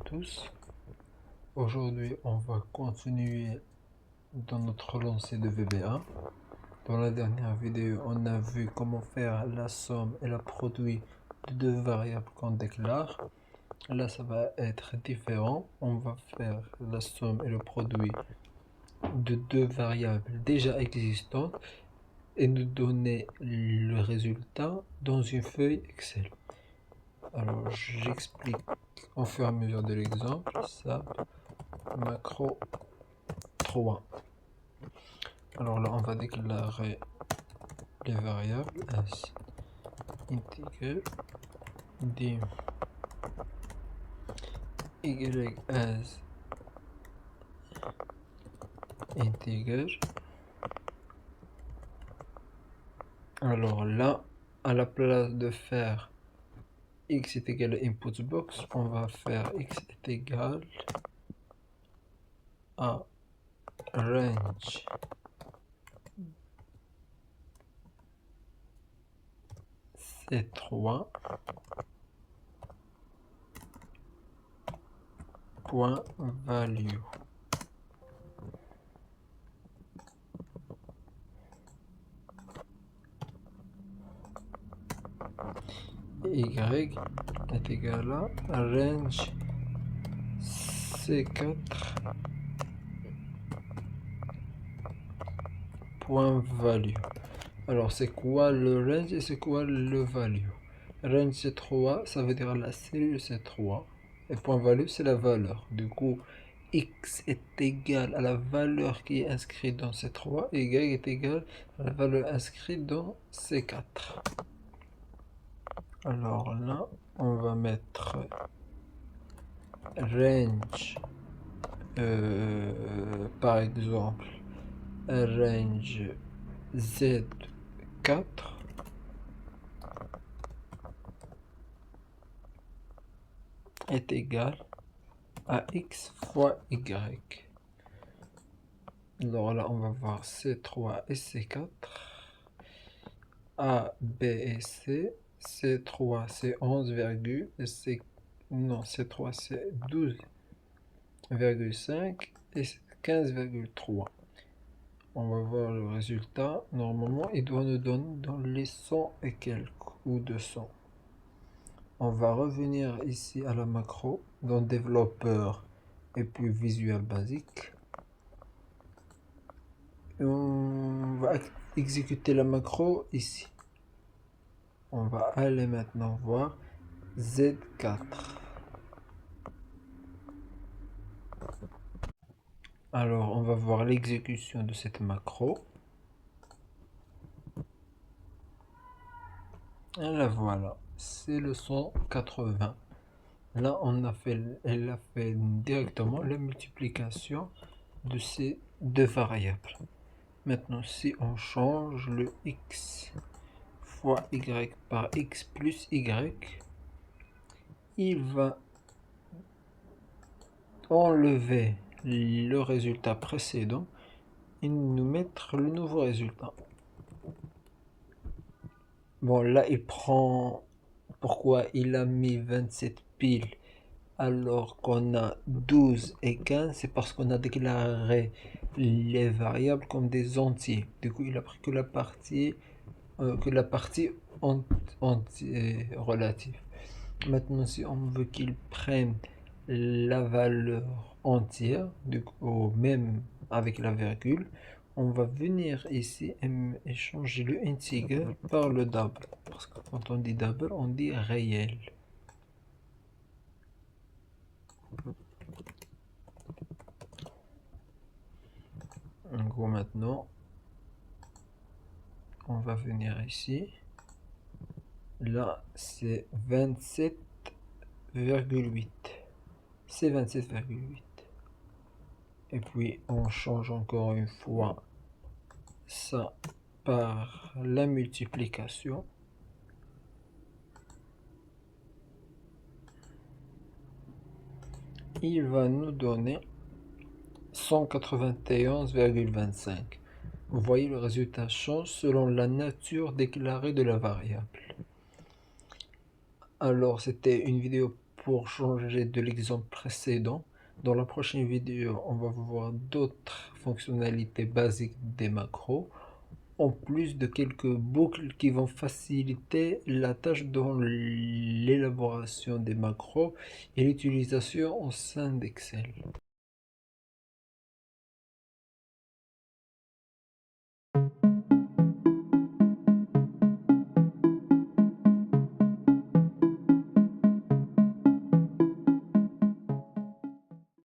tous. Aujourd'hui, on va continuer dans notre lancée de VBA. Dans la dernière vidéo, on a vu comment faire la somme et le produit de deux variables qu'on déclare. Là, ça va être différent. On va faire la somme et le produit de deux variables déjà existantes et nous donner le résultat dans une feuille Excel. Alors, j'explique au fur et à mesure de l'exemple. Ça, macro 3. Alors là, on va déclarer les variables ainsi. Integer dim y as integer. Alors là, à la place de faire x est égal à input box, on va faire x est égal à range c3 point value. Y est égal à range c4 point value. Alors c'est quoi le range et c'est quoi le value? Range c'est 3, ça veut dire la cellule c'est 3 et point value c'est la valeur. Du coup x est égal à la valeur qui est inscrite dans C3 et y est égal à la valeur inscrite dans C4. Alors là, on va mettre range, par exemple, range Z4 est égal à x fois y. Alors là, on va voir C3 et C4, A, B et C. C3 c'est 11, et C3 c'est 12,5 et 15,3. On va voir le résultat. Normalement, il doit nous donner dans les 100 et quelques ou 200. On va revenir ici à la macro, dans développeur et puis visuel basique. Et on va exécuter la macro ici. On va aller maintenant voir Z4. Alors, on va voir l'exécution de cette macro. Et la voilà, c'est le 180. Là, elle a fait directement la multiplication de ces deux variables. Maintenant, si on change le x fois y par x plus y, il va enlever le résultat précédent et nous mettre le nouveau résultat. Bon, là, il prend... Pourquoi il a mis 27 piles alors qu'on a 12 et 15? C'est parce qu'on a déclaré les variables comme des entiers. Du coup, il a pris que la partie relative. Maintenant, si on veut qu'il prenne la valeur entière, du coup, même avec la virgule, on va venir ici et changer le integer par le double. Parce que quand on dit double, on dit réel. En gros, maintenant, on va venir ici. Là, c'est 27,8. C'est 27,8. Et puis, on change encore une fois ça par la multiplication. Il va nous donner 191,25. Vous voyez, le résultat change selon la nature déclarée de la variable. Alors, c'était une vidéo pour changer de l'exemple précédent. Dans la prochaine vidéo, on va voir d'autres fonctionnalités basiques des macros, en plus de quelques boucles qui vont faciliter la tâche dans l'élaboration des macros et l'utilisation au sein d'Excel.